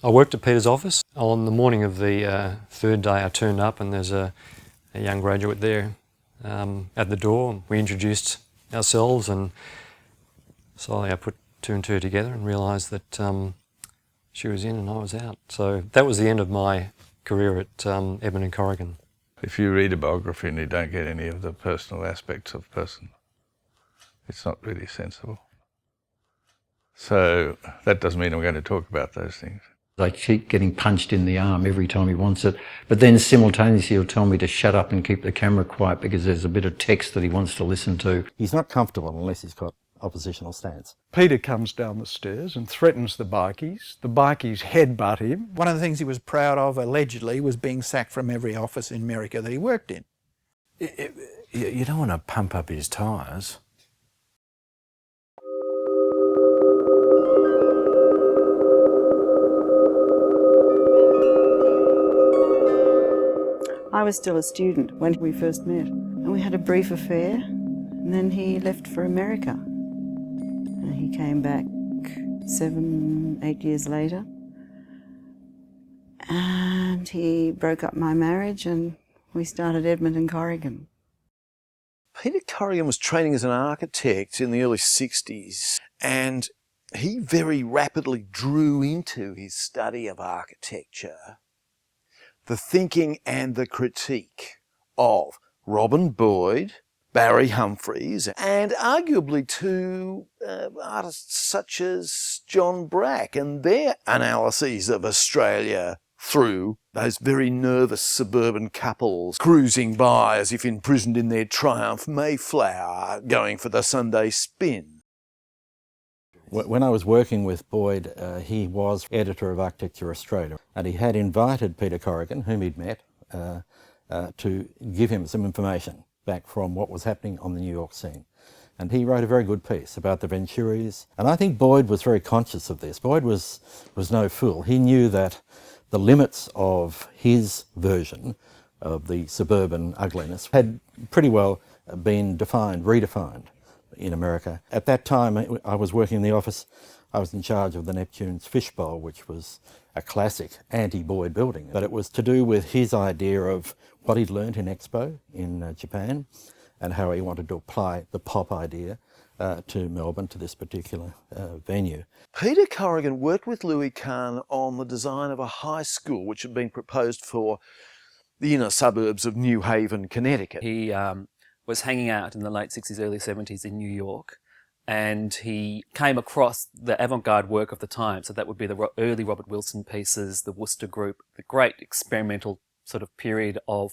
I worked at Peter's office. On the morning of the third day I turned up and there's a young graduate there at the door. We introduced ourselves and slowly I put two and two together and realised that she was in and I was out. So that was the end of my career at Edmond and Corrigan. If you read a biography and you don't get any of the personal aspects of a person, it's not really sensible. So that doesn't mean I'm going to talk about those things. I keep getting punched in the arm every time he wants it, but then simultaneously he'll tell me to shut up and keep the camera quiet because there's a bit of text that he wants to listen to. He's not comfortable unless he's got oppositional stance. Peter comes down the stairs and threatens the bikies. The bikies headbutt him. One of the things he was proud of, allegedly, was being sacked from every office in America that he worked in. You don't want to pump up his tyres. I was still a student when we first met, and we had a brief affair, and then he left for America. And he came back 7, 8 years later, and he broke up my marriage and we started Edmond and Corrigan. Peter Corrigan was training as an architect in the early 60s, and he very rapidly drew into his study of architecture the thinking and the critique of Robin Boyd, Barry Humphries, and arguably to artists such as John Brack and their analyses of Australia through those very nervous suburban couples cruising by as if imprisoned in their Triumph Mayflower, going for the Sunday spin. When I was working with Boyd, he was editor of Architecture Australia, and he had invited Peter Corrigan, whom he'd met, to give him some information back from what was happening on the New York scene. And he wrote a very good piece about the Venturis, and I think Boyd was very conscious of this. Boyd was no fool. He knew that the limits of his version of the suburban ugliness had pretty well been redefined in America. At that time, I was working in the office. I was in charge of the Neptune's Fishbowl, which was a classic anti-Boyd building. But it was to do with his idea of what he'd learnt in Expo in Japan and how he wanted to apply the pop idea to Melbourne, to this particular venue. Peter Corrigan worked with Louis Kahn on the design of a high school which had been proposed for the inner suburbs of New Haven, Connecticut. He was hanging out in the late 60s, early 70s in New York, and he came across the avant-garde work of the time. So that would be the early Robert Wilson pieces, the Worcester Group, the great experimental sort of period of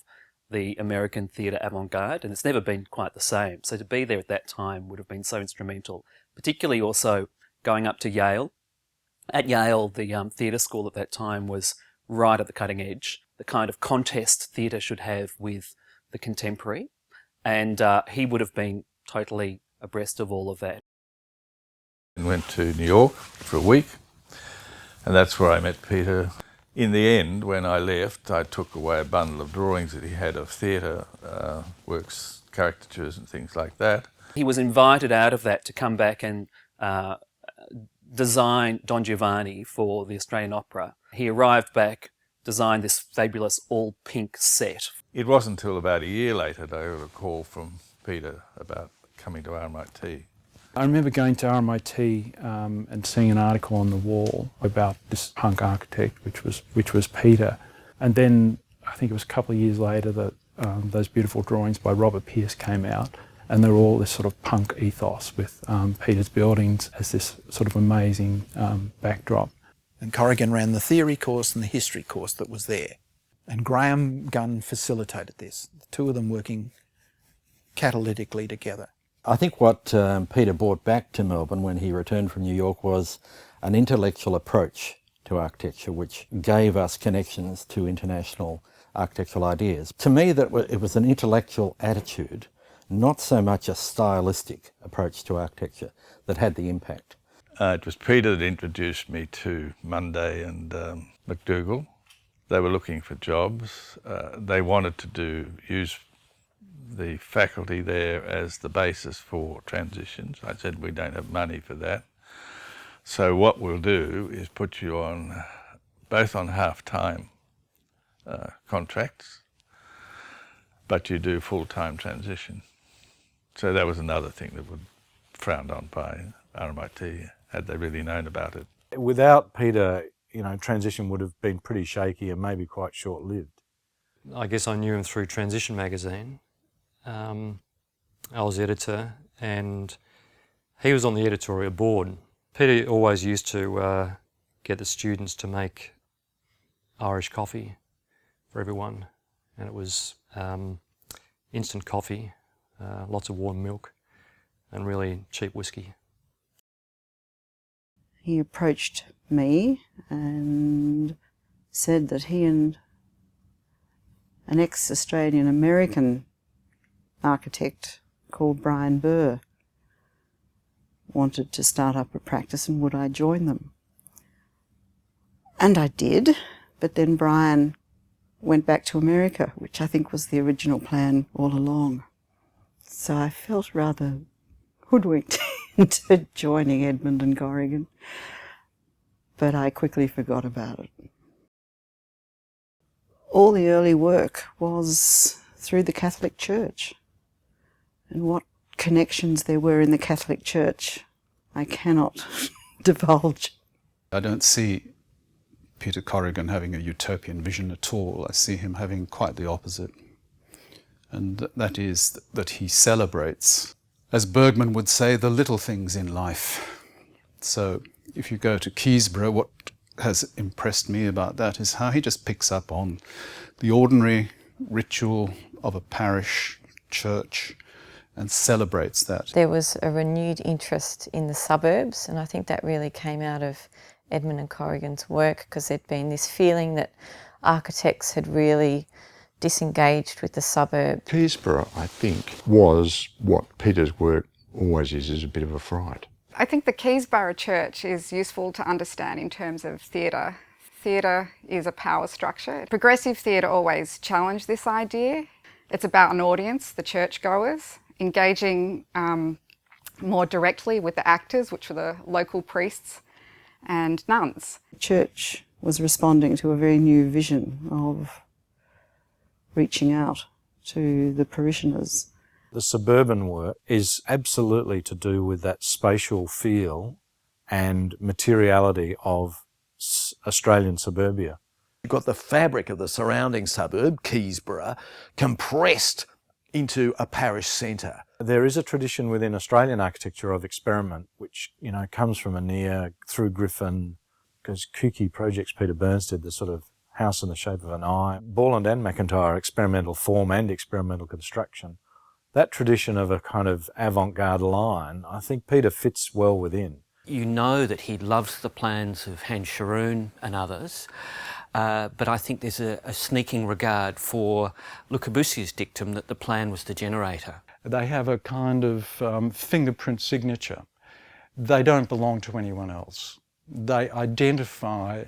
the American theatre avant-garde, and it's never been quite the same. So to be there at that time would have been so instrumental, particularly also going up to Yale. At Yale, the theatre school at that time was right at the cutting edge, the kind of contest theatre should have with the contemporary. And he would have been totally abreast of all of that. I went to New York for a week, and that's where I met Peter. In the end, when I left, I took away a bundle of drawings that he had of theatre works, caricatures and things like that. He was invited out of that to come back and design Don Giovanni for the Australian Opera. He arrived back, designed this fabulous all-pink set. It wasn't until about a year later that I got a call from Peter about coming to RMIT. I remember going to RMIT and seeing an article on the wall about this punk architect, which was Peter. And then I think it was a couple of years later that those beautiful drawings by Robert Pierce came out, and they're all this sort of punk ethos with Peter's buildings as this sort of amazing backdrop. And Corrigan ran the theory course and the history course that was there. And Graeme Gunn facilitated this, the two of them working catalytically together. I think what Peter brought back to Melbourne when he returned from New York was an intellectual approach to architecture, which gave us connections to international architectural ideas. To me, it was an intellectual attitude, not so much a stylistic approach to architecture, that had the impact. It was Peter that introduced me to Monday and McDougall. They were looking for jobs. They wanted to use the faculty there as the basis for transitions. I said, we don't have money for that. So what we'll do is put you on both on half-time contracts, but you do full-time transition. So that was another thing that was frowned on by RMIT, had they really known about it. Without Peter, you know, transition would have been pretty shaky and maybe quite short-lived. I guess I knew him through Transition magazine. I was editor and he was on the editorial board. Peter always used to get the students to make Irish coffee for everyone, and it was instant coffee, lots of warm milk and really cheap whiskey. He approached me and said that he and an ex-Australian American architect called Brian Burr wanted to start up a practice and would I join them. And I did, but then Brian went back to America, which I think was the original plan all along. So I felt rather hoodwinked into joining Edmond and Corrigan, but I quickly forgot about it. All the early work was through the Catholic Church, and what connections there were in the Catholic Church I cannot divulge. I don't see Peter Corrigan having a utopian vision at all. I see him having quite the opposite. And that is that he celebrates, as Bergman would say, the little things in life. So if you go to Keysborough, what has impressed me about that is how he just picks up on the ordinary ritual of a parish church and celebrates that. There was a renewed interest in the suburbs, and I think that really came out of Edmond and Corrigan's work, because there'd been this feeling that architects had really disengaged with the suburb. Keysborough, I think, was what Peter's work always is a bit of a fright. I think the Keysborough Church is useful to understand in terms of theatre. Theatre is a power structure. Progressive theatre always challenged this idea. It's about an audience, the churchgoers, engaging more directly with the actors, which were the local priests and nuns. The church was responding to a very new vision of reaching out to the parishioners. The suburban work is absolutely to do with that spatial feel and materiality of Australian suburbia. You've got the fabric of the surrounding suburb, Keysborough, compressed into a parish centre. There is a tradition within Australian architecture of experiment, which, you know, comes from Annear through Griffin, because kooky projects Peter Burns did, the sort of house in the shape of an eye. Borland and McIntyre, experimental form and experimental construction. That tradition of a kind of avant-garde line, I think Peter fits well within. You know that he loves the plans of Hans Scharoun and others, but I think there's a sneaking regard for Le Corbusier's dictum that the plan was the generator. They have a kind of fingerprint signature. They don't belong to anyone else. They identify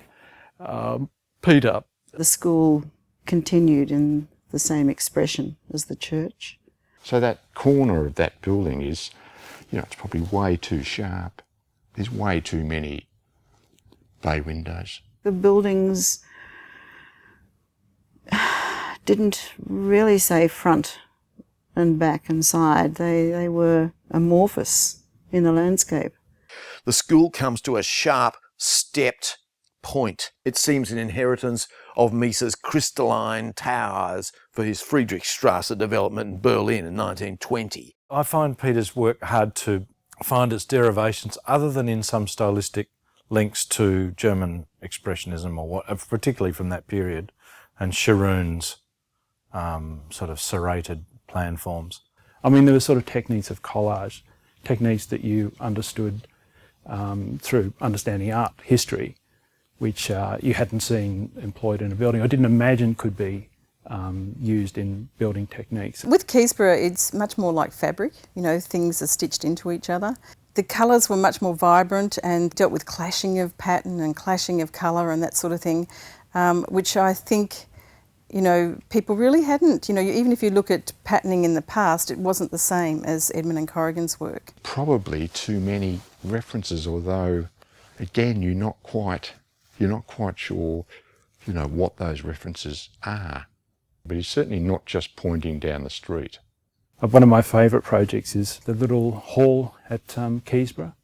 Peter. The school continued in the same expression as the church. So that corner of that building is, you know, it's probably way too sharp. There's way too many bay windows. The buildings didn't really say front and back and side. They were amorphous in the landscape. The school comes to a sharp, stepped point. It seems an inheritance of Mies's crystalline towers for his Friedrichstrasse development in Berlin in 1920. I find Peter's work hard to find its derivations other than in some stylistic links to German expressionism, or what, particularly from that period, and Scharoun's sort of serrated plan forms. I mean, there were sort of techniques of collage, techniques that you understood through understanding art history, which you hadn't seen employed in a building. I didn't imagine could be used in building techniques. With Keysborough, it's much more like fabric, you know, things are stitched into each other. The colours were much more vibrant and dealt with clashing of pattern and clashing of colour and that sort of thing, which I think, you know, people really hadn't. You know, even if you look at patterning in the past, it wasn't the same as Edmond and Corrigan's work. Probably too many references, although, again, you're not quite you're not quite sure, you know, what those references are. But he's certainly not just pointing down the street. One of my favourite projects is the little hall at Keysborough,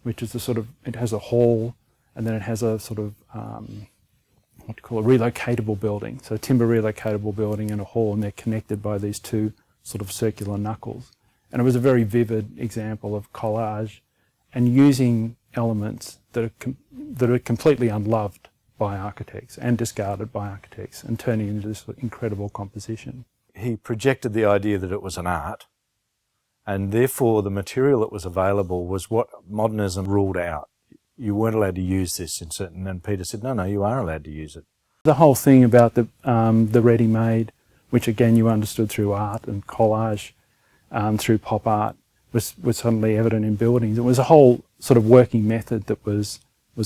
which is the sort of, it has a hall and then it has a sort of, what do you call a relocatable building. So a timber relocatable building and a hall, and they're connected by these two sort of circular knuckles. And it was a very vivid example of collage and using elements that are completely unloved by architects and discarded by architects and turning into this incredible composition. He projected the idea that it was an art, and therefore the material that was available was what modernism ruled out. You weren't allowed to use this in certain, and Peter said, no, you are allowed to use it. The whole thing about the ready-made, which again you understood through art and collage, through pop art, was suddenly evident in buildings. It was a whole sort of working method that was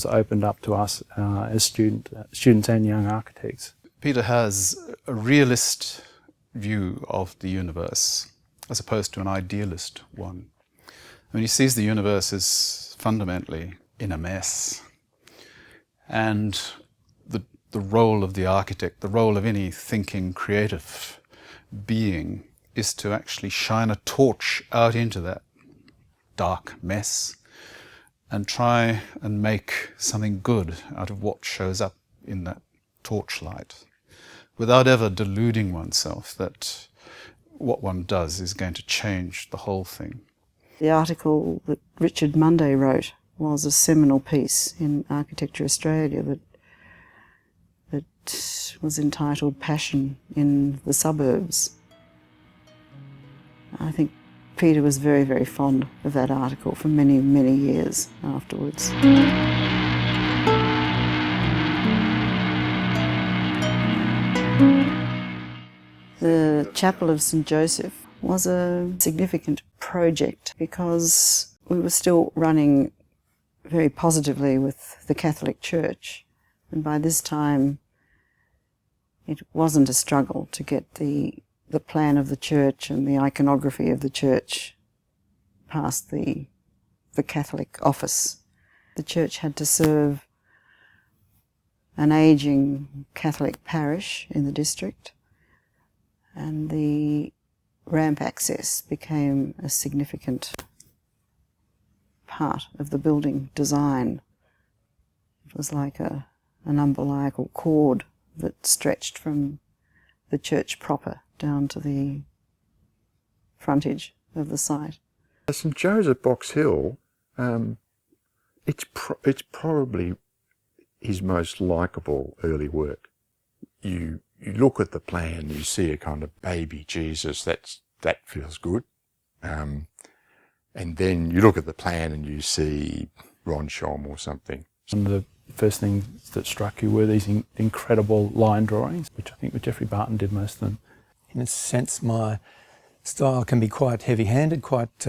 opened up to us as students and young architects. Peter has a realist view of the universe as opposed to an idealist one. I mean, he sees the universe as fundamentally in a mess, and the role of the architect, the role of any thinking, creative being, is to actually shine a torch out into that dark mess and try and make something good out of what shows up in that torchlight, without ever deluding oneself that what one does is going to change the whole thing. The article that Richard Munday wrote was a seminal piece in Architecture Australia that was entitled Passion in the Suburbs. I think Peter was very, very fond of that article for many, many years afterwards. The Chapel of St Joseph was a significant project because we were still running very positively with the Catholic Church, and by this time it wasn't a struggle to get the plan of the church and the iconography of the church past the Catholic office. The church had to serve an ageing Catholic parish in the district, and the ramp access became a significant part of the building design. It was like an umbilical cord that stretched from the church proper down to the frontage of the site. St Joseph Box Hill, it's probably his most likeable early work. You look at the plan, you see a kind of baby Jesus, that feels good. And then you look at the plan and you see Ron Shom or something. One of the first things that struck you were these incredible line drawings, which I think Geoffrey Barton did most of them. In a sense, my style can be quite heavy-handed, quite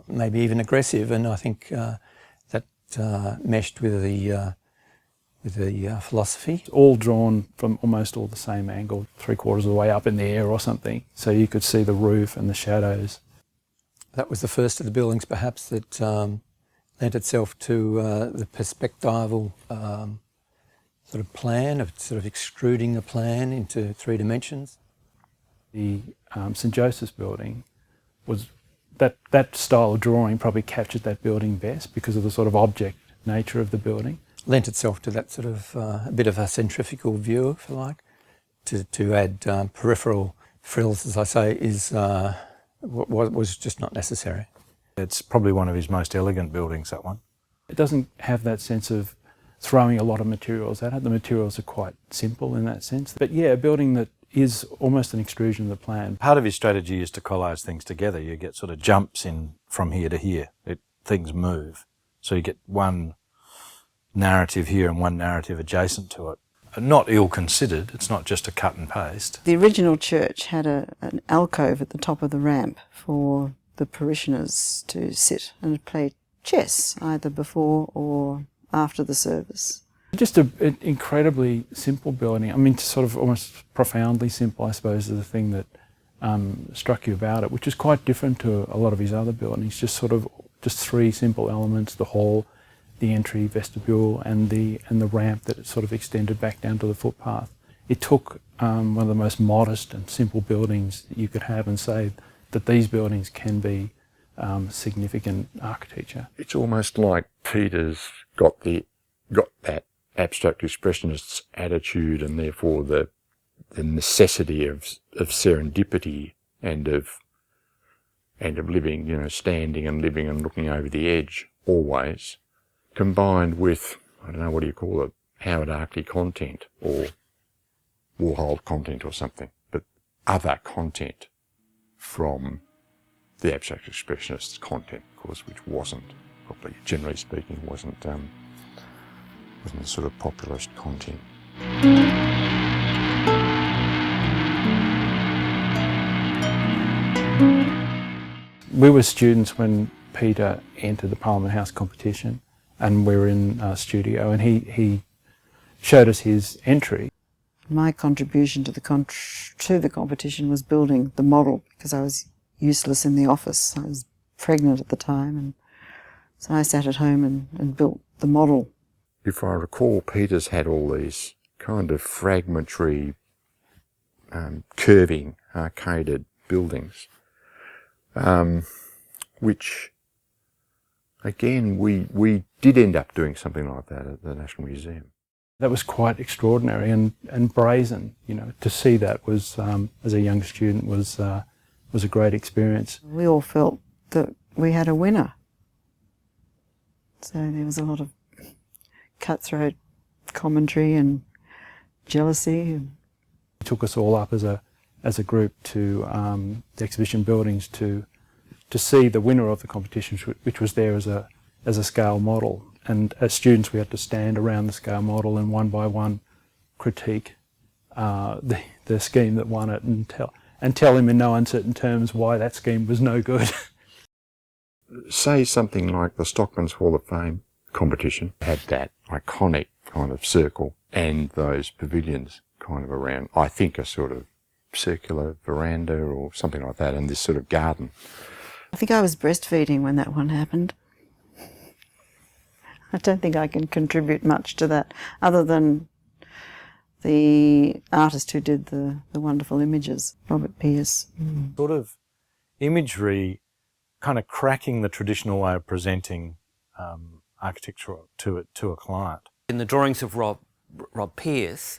maybe even aggressive, and I think that meshed with the philosophy. All drawn from almost all the same angle, 3/4 of the way up in the air or something, so you could see the roof and the shadows. That was the first of the buildings, perhaps, that lent itself to the perspectival sort of plan of sort of extruding the plan into 3 dimensions. The St Joseph's building was that style of drawing probably captured that building best because of the sort of object nature of the building. Lent itself to that sort of a bit of a centrifugal view, if you like, to add peripheral frills, as I say, was just not necessary. It's probably one of his most elegant buildings, that one. It doesn't have that sense of throwing a lot of materials at it. The materials are quite simple in that sense. But yeah, a building that is almost an extrusion of the plan. Part of his strategy is to collage things together. You get sort of jumps in from here to here. Things move. So you get one narrative here and one narrative adjacent to it. Not ill-considered, it's not just a cut and paste. The original church had an alcove at the top of the ramp for the parishioners to sit and play chess, either before or after the service. Just an incredibly simple building. I mean, sort of almost profoundly simple, I suppose, is the thing that struck you about it, which is quite different to a lot of his other buildings. Just 3 simple elements: the hall, the entry vestibule and the ramp that sort of extended back down to the footpath. It took one of the most modest and simple buildings that you could have and say that these buildings can be significant architecture. It's almost like Peter's got that abstract expressionist's attitude, and therefore the necessity of serendipity and of living, you know, standing and living and looking over the edge always, combined with, I don't know, what do you call it, Howard Arkley content or Warhol content or something, but other content from the abstract expressionist's content, of course, which wasn't, probably generally speaking, wasn't the sort of populist content. We were students when Peter entered the Parliament House competition, and we were in studio, and he showed us his entry. My contribution to the competition was building the model, because I was useless in the office. I was pregnant at the time, and so I sat at home and built the model. If I recall, Peter's had all these kind of fragmentary, curving, arcaded buildings, which, again, we did end up doing something like that at the National Museum. That was quite extraordinary and brazen. You know, to see that was, as a young student, was a great experience. We all felt that we had a winner. So there was a lot of cutthroat commentary and jealousy. It took us all up as a group to the exhibition buildings to see the winner of the competition, which was there as a scale model. And as students, we had to stand around the scale model and one by one critique the scheme that won it and tell him in no uncertain terms why that scheme was no good. Say something like the Stockman's Hall of Fame competition had that iconic kind of circle and those pavilions kind of around, I think a sort of circular veranda or something like that, and this sort of garden. I think I was breastfeeding when that one happened. I don't think I can contribute much to that, other than the artist who did the wonderful images, Robert Pierce. Sort of imagery kind of cracking the traditional way of presenting architecture to a client. In the drawings of Rob Pierce,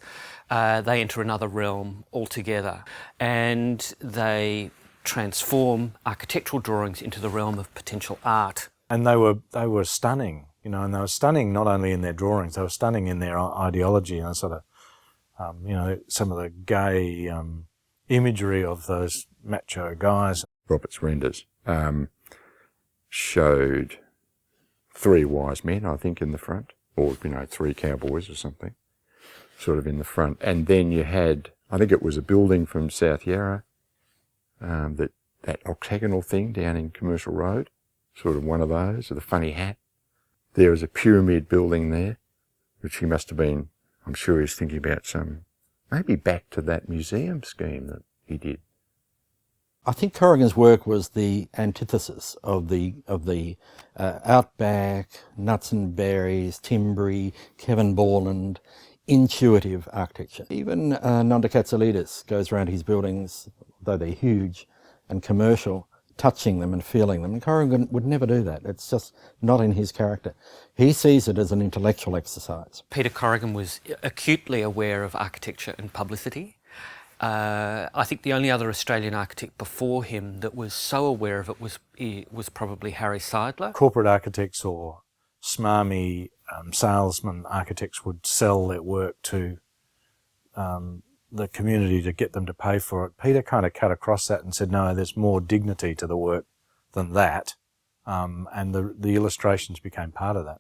they enter another realm altogether, and they transform architectural drawings into the realm of potential art. And they were stunning, you know, and they were stunning not only in their drawings, they were stunning in their ideology and sort of, you know, some of the gay imagery of those macho guys. Robert's renders showed three wise men, I think, in the front, or, you know, three cowboys or something, sort of in the front. And then you had, I think it was a building from South Yarra, that octagonal thing down in Commercial Road, sort of one of those, with a funny hat. There was a pyramid building there, which he must have been, I'm sure he's thinking about maybe back to that museum scheme that he did. I think Corrigan's work was the antithesis of the outback, nuts and berries, Timbry, Kevin Borland, intuitive architecture. Even Nanda Katsalidis goes around his buildings, though they're huge and commercial, touching them and feeling them. And Corrigan would never do that. It's just not in his character. He sees it as an intellectual exercise. Peter Corrigan was acutely aware of architecture and publicity. I think the only other Australian architect before him that was so aware of it was probably Harry Seidler. Corporate architects or smarmy salesman architects would sell their work to the community to get them to pay for it. Peter kind of cut across that and said, no, there's more dignity to the work than that, and the illustrations became part of that.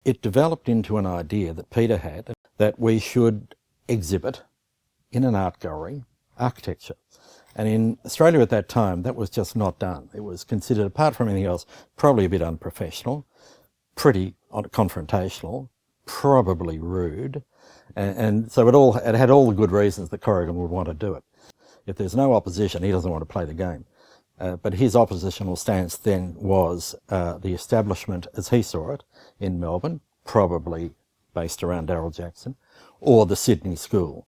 It developed into an idea that Peter had that we should exhibit in an art gallery architecture. And in Australia at that time, that was just not done. It was considered, apart from anything else, probably a bit unprofessional, pretty confrontational, probably rude. And so it had all the good reasons that Corrigan would want to do it. If there's no opposition, he doesn't want to play the game. But his oppositional stance then was the establishment, as he saw it, in Melbourne, probably based around Darryl Jackson, or the Sydney School.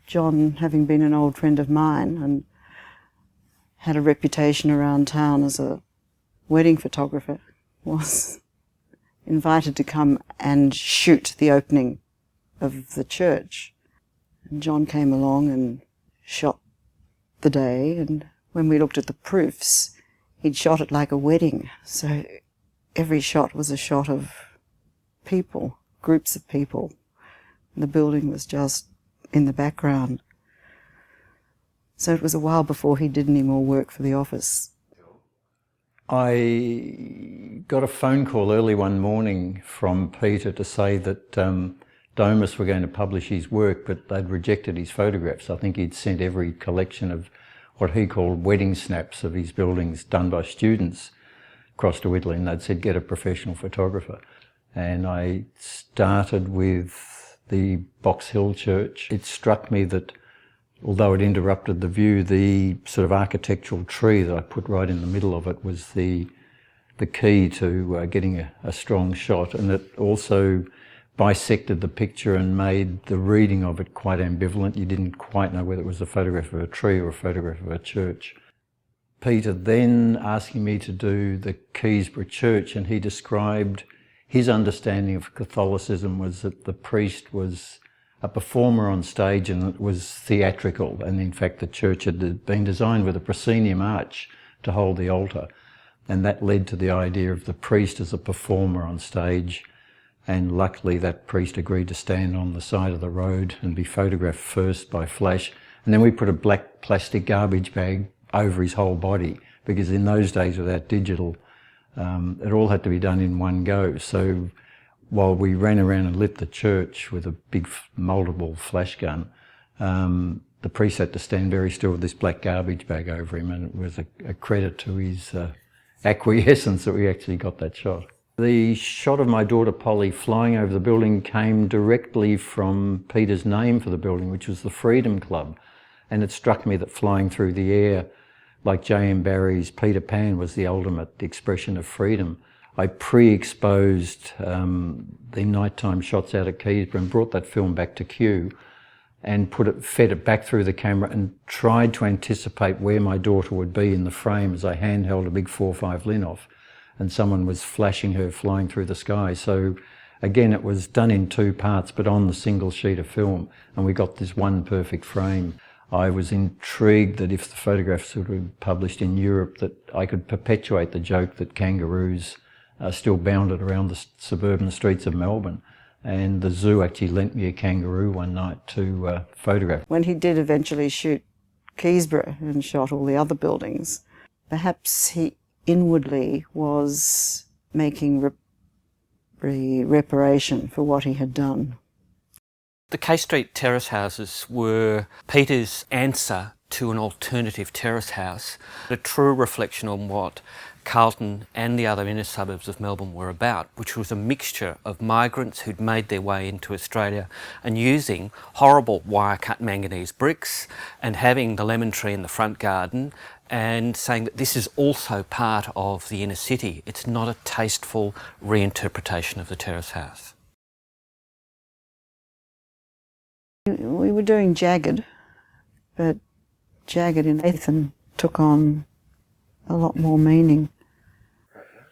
John, having been an old friend of mine and had a reputation around town as a wedding photographer, was invited to come and shoot the opening of the church. And John came along and shot the day, and when we looked at the proofs, he'd shot it like a wedding. So every shot was a shot of people, groups of people. And the building was just in the background. So it was a while before he did any more work for the office. I got a phone call early one morning from Peter to say that Domus were going to publish his work, but they'd rejected his photographs. I think he'd sent every collection of what he called wedding snaps of his buildings done by students across to Italy, and they'd said, get a professional photographer. And I started with the Box Hill Church. It struck me that although it interrupted the view, the sort of architectural tree that I put right in the middle of it was the key to getting a strong shot, and it also bisected the picture and made the reading of it quite ambivalent. You didn't quite know whether it was a photograph of a tree or a photograph of a church. Peter then asking me to do the Keysborough Church, and he described his understanding of Catholicism was that the priest was a performer on stage and it was theatrical, and in fact the church had been designed with a proscenium arch to hold the altar, and that led to the idea of the priest as a performer on stage. And luckily that priest agreed to stand on the side of the road and be photographed first by flash, and then we put a black plastic garbage bag over his whole body, because in those days without digital it all had to be done in one go. So while we ran around and lit the church with a big mouldable flash gun, the priest had to stand very still with this black garbage bag over him, and it was a credit to his acquiescence that we actually got that shot. The shot of my daughter Polly flying over the building came directly from Peter's name for the building, which was the Freedom Club. And it struck me that flying through the air, like J.M. Barrie's Peter Pan, was the ultimate expression of freedom. I pre-exposed the nighttime shots out at Keysborough and brought that film back to Kew and fed it back through the camera and tried to anticipate where my daughter would be in the frame as I handheld a big 4.5 Linoff, and someone was flashing her flying through the sky. So again, it was done in two parts, but on the single sheet of film, and we got this one perfect frame. I was intrigued that if the photographs were published in Europe, that I could perpetuate the joke that kangaroos still bounded around the suburban streets of Melbourne. And the zoo actually lent me a kangaroo one night to photograph. When he did eventually shoot Keysborough and shot all the other buildings, perhaps he inwardly was making reparation for what he had done. The K Street terrace houses were Peter's answer to an alternative terrace house, a true reflection on what Carlton and the other inner suburbs of Melbourne were about, which was a mixture of migrants who'd made their way into Australia and using horrible wire-cut manganese bricks and having the lemon tree in the front garden and saying that this is also part of the inner city. It's not a tasteful reinterpretation of the terrace house. We were doing Jagged, but Jagged in Athan took on a lot more meaning.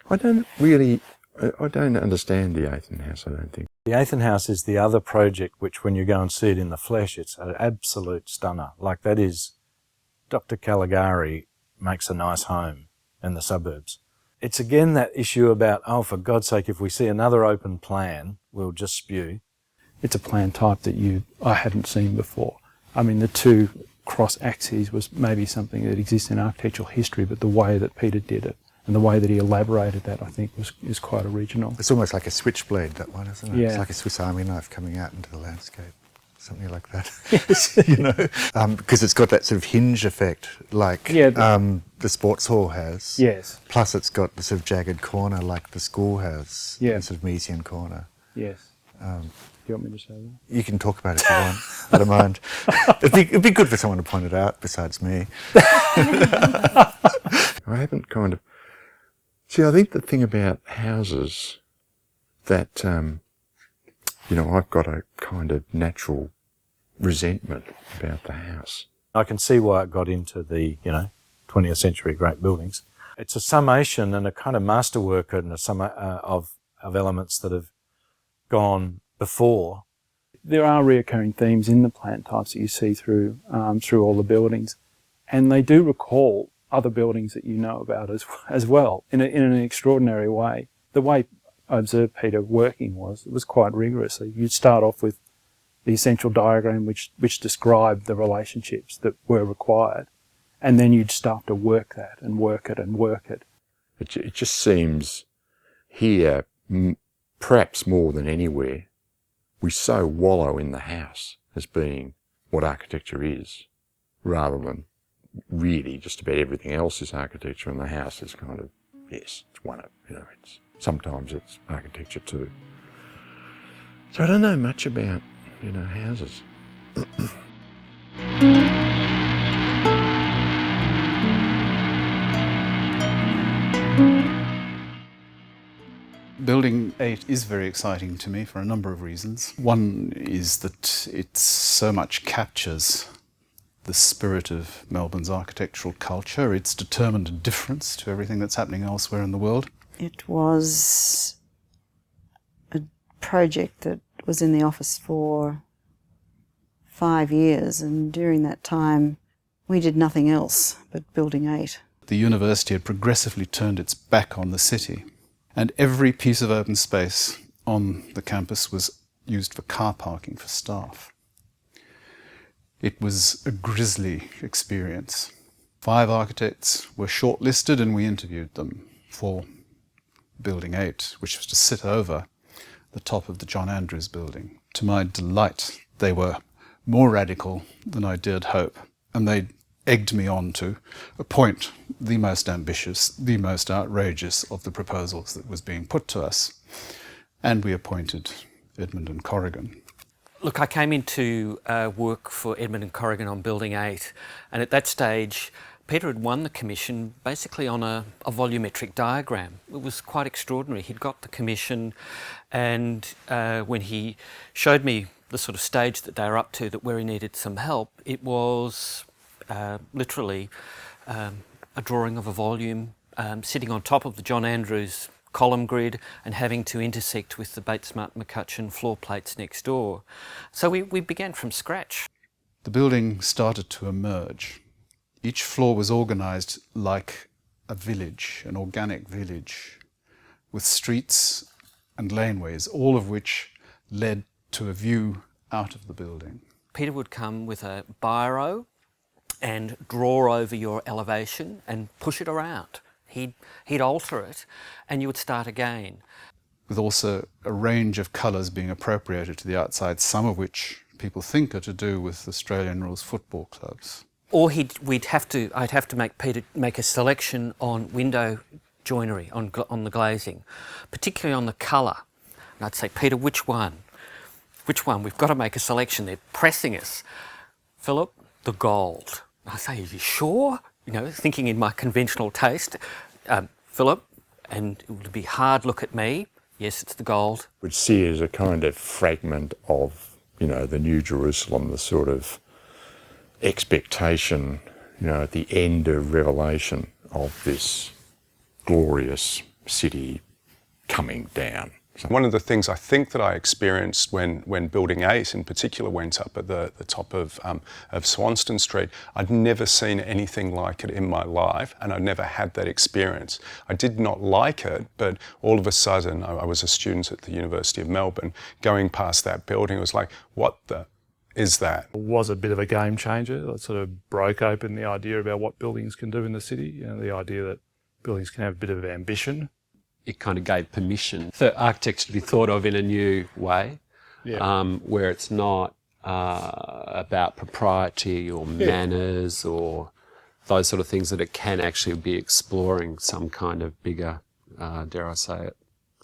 I don't understand the Athan house, I don't think. The Athan house is the other project which, when you go and see it in the flesh, it's an absolute stunner. Like, that is, Dr. Caligari makes a nice home in the suburbs. It's again that issue about, oh, for God's sake, if we see another open plan, we'll just spew. It's a plan type that I hadn't seen before. I mean, the two cross axes was maybe something that exists in architectural history, but the way that Peter did it and the way that he elaborated that, I think, is quite original. It's almost like a switchblade, that one, isn't it? Yeah. It's like a Swiss Army knife coming out into the landscape, something like that. You know, because it's got that sort of hinge effect, like the sports hall has. Yes. Plus, it's got the sort of jagged corner, like the school has. Yeah. The sort of Miesian corner. Yes. Do you want me to say that? You can talk about it if you want. I don't mind. It'd be good for someone to point it out besides me. See, I think the thing about houses that, I've got a kind of natural resentment about the house. I can see why it got into the, 20th century great buildings. It's a summation and a kind of masterwork and a sum of elements that have gone before. There are reoccurring themes in the plant types that you see through all the buildings, and they do recall other buildings that you know about as well in an extraordinary way. The way I observed Peter working was quite rigorous. You'd start off with the essential diagram which described the relationships that were required, and then you'd start to work that and work it and work it. It just seems here, perhaps more than anywhere, we so wallow in the house as being what architecture is, rather than really just about everything else is architecture, and the house is kind of, yes, it's one of, sometimes it's architecture too. So I don't know much about, houses. Building 8 is very exciting to me for a number of reasons. One is that it so much captures the spirit of Melbourne's architectural culture. It's determined a difference to everything that's happening elsewhere in the world. It was a project that was in the office for 5 years, and during that time we did nothing else but Building 8. The university had progressively turned its back on the city, and every piece of open space on the campus was used for car parking for staff. It was a grisly experience. 5 architects were shortlisted and we interviewed them for Building 8, which was to sit over the top of the John Andrews building. To my delight, they were more radical than I dared hope, and they egged me on to appoint the most ambitious, the most outrageous of the proposals that was being put to us. And we appointed Edmond And Corrigan. Look, I came into work for Edmond And Corrigan on Building 8, and at that stage Peter had won the commission basically on a volumetric diagram. It was quite extraordinary. He'd got the commission, and when he showed me the sort of stage that they were up to, that where he needed some help, it was literally a drawing of a volume sitting on top of the John Andrews column grid and having to intersect with the Bates-Martin-McCutcheon floor plates next door. So we began from scratch. The building started to emerge. Each floor was organised like a village, an organic village, with streets and laneways, all of which led to a view out of the building. Peter would come with a biro and draw over your elevation and push it around. He'd alter it and you would start again. With also a range of colours being appropriated to the outside, some of which people think are to do with Australian rules football clubs. Or I'd have to make Peter make a selection on window joinery, on the glazing, particularly on the colour. And I'd say, Peter, which one? Which one? We've got to make a selection. They're pressing us. Philip, the gold. I say, are you sure? Thinking in my conventional taste. Philip, and it would be hard look at me. Yes, it's the gold. Would see it as a kind of fragment of, the New Jerusalem, the sort of expectation, at the end of Revelation of this glorious city coming down. One of the things I think that I experienced when Building 8 in particular went up at the top of Swanston Street, I'd never seen anything like it in my life, and I'd never had that experience. I did not like it, but all of a sudden, I was a student at the University of Melbourne, going past that building, it was like, what the is that? It was a bit of a game changer. It sort of broke open the idea about what buildings can do in the city, the idea that buildings can have a bit of ambition. It kind of gave permission for architecture to be thought of in a new way, where it's not about propriety or manners or those sort of things, that it can actually be exploring some kind of bigger, dare I say it,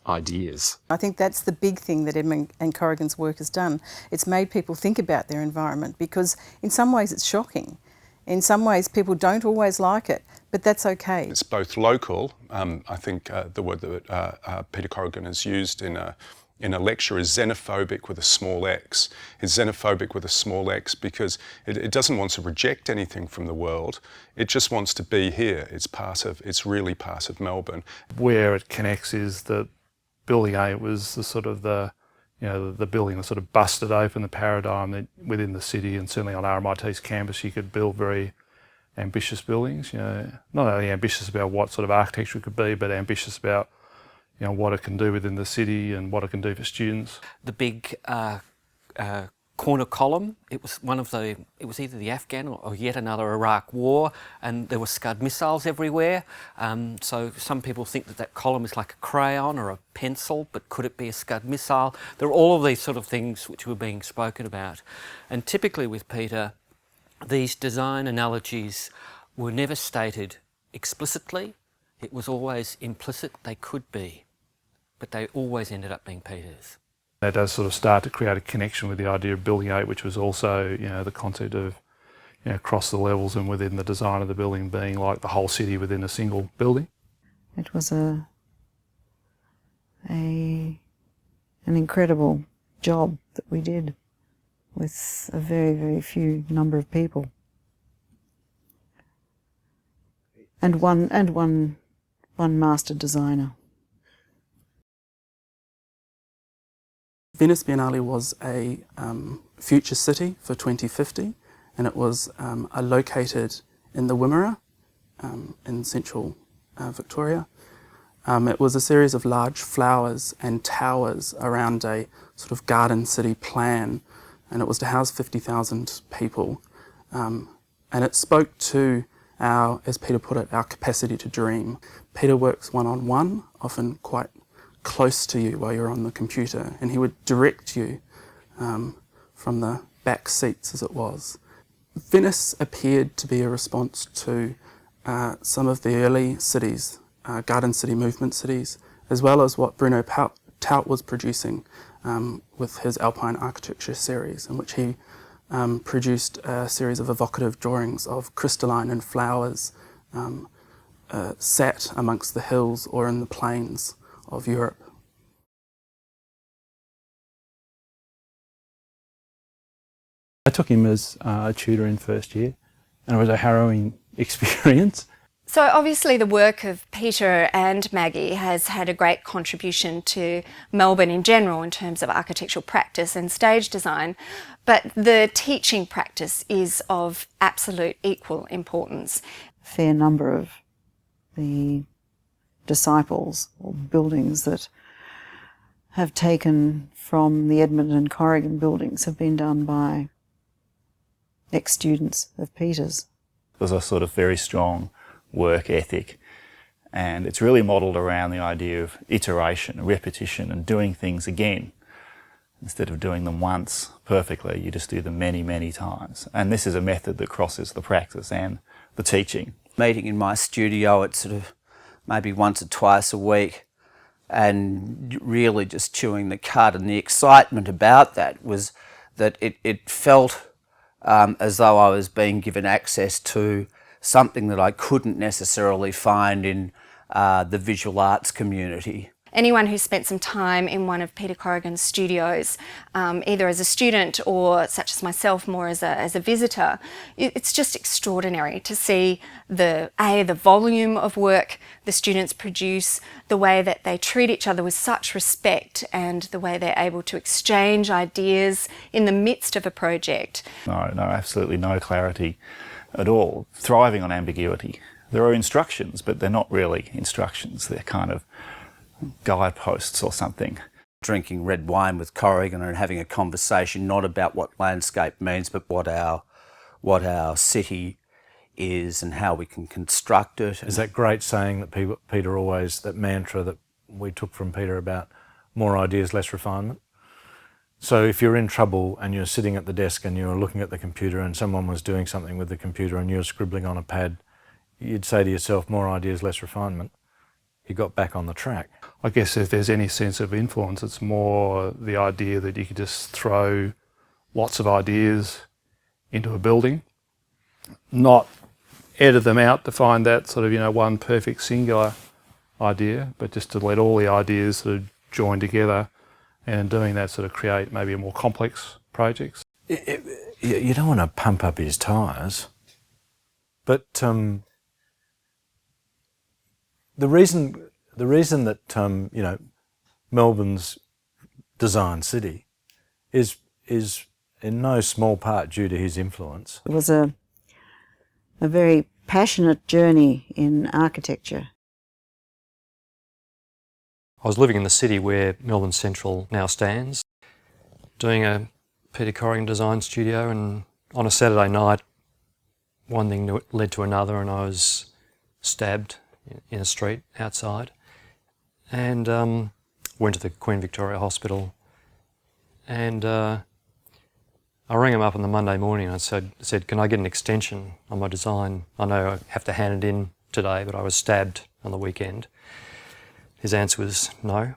ideas. I think that's the big thing that Edmond and Corrigan's work has done. It's made people think about their environment, because in some ways it's shocking. In some ways people don't always like it, But that's okay. It's both local. I think the word that Peter Corrigan has used in a lecture is xenophobic with a small x. It's xenophobic with a small x because it doesn't want to reject anything from the world. It just wants to be here. It's really part of Melbourne. Where it connects is that Building 8 was the building that sort of busted open the paradigm that within the city, and certainly on RMIT's campus you could build very ambitious buildings. Not only ambitious about what sort of architecture it could be, but ambitious about what it can do within the city and what it can do for students. The big corner column, it was either the Afghan or yet another Iraq war, and there were Scud missiles everywhere. So some people think that column is like a crayon or a pencil, but could it be a Scud missile? There are all of these sort of things which were being spoken about. And typically with Peter, these design analogies were never stated explicitly. It was always implicit. They could be, but they always ended up being Peter's. That does sort of start to create a connection with the idea of Building 8, which was also, the concept of, across the levels and within the design of the building being like the whole city within a single building. It was an incredible job that we did with a very, very few number of people. And one master designer. Venice Biennale was a future city for 2050, and it was located in the Wimmera in central Victoria. It was a series of large flowers and towers around a sort of garden city plan, and it was to house 50,000 people. And it spoke to our, as Peter put it, our capacity to dream. Peter works one-on-one, often quite close to you while you're on the computer, and he would direct you from the back seats, as it was. Venice appeared to be a response to some of the early cities, garden city movement cities, as well as what Bruno Taut was producing with his Alpine architecture series, in which he produced a series of evocative drawings of crystalline and flowers sat amongst the hills or in the plains of Europe. I took him as a tutor in first year, and it was a harrowing experience. So obviously the work of Peter and Maggie has had a great contribution to Melbourne in general in terms of architectural practice and stage design, but the teaching practice is of absolute equal importance. A fair number of the disciples or buildings that have taken from the Edmond and Corrigan buildings have been done by ex-students of Peter's. There's a sort of very strong work ethic, and it's really modelled around the idea of iteration, repetition, and doing things again. Instead of doing them once perfectly, you just do them many, many times. And this is a method that crosses the practice and the teaching. Meeting in my studio, it's sort of maybe once or twice a week, and really just chewing the cud. And the excitement about that was that it felt as though I was being given access to something that I couldn't necessarily find in the visual arts community. Anyone who spent some time in one of Peter Corrigan's studios, either as a student or, such as myself, more as a visitor, it's just extraordinary to see the volume of work the students produce, the way that they treat each other with such respect, and the way they're able to exchange ideas in the midst of a project. No, absolutely no clarity at all. Thriving on ambiguity. There are instructions, but they're not really instructions. They're kind of guideposts or something. Drinking red wine with Corrigan and having a conversation not about what landscape means, but what our city is and how we can construct it. Is that great saying that Peter always, that mantra that we took from Peter about more ideas, less refinement? So if you're in trouble and you're sitting at the desk and you're looking at the computer and someone was doing something with the computer and you're scribbling on a pad, you'd say to yourself, more ideas, less refinement. You got back on the track. I guess if there's any sense of influence, it's more the idea that you could just throw lots of ideas into a building, not edit them out to find that sort of, one perfect singular idea, but just to let all the ideas sort of join together, and in doing that sort of create maybe a more complex projects. You don't want to pump up his tyres, but the reason that Melbourne's design city is in no small part due to his influence. It was a very passionate journey in architecture. I was living in the city where Melbourne Central now stands, doing a Peter Corrigan design studio, and on a Saturday night, one thing led to another, and I was stabbed in a street outside, and went to the Queen Victoria Hospital, and I rang him up on the Monday morning and I said, can I get an extension on my design? I know I have to hand it in today, but I was stabbed on the weekend. His answer was no.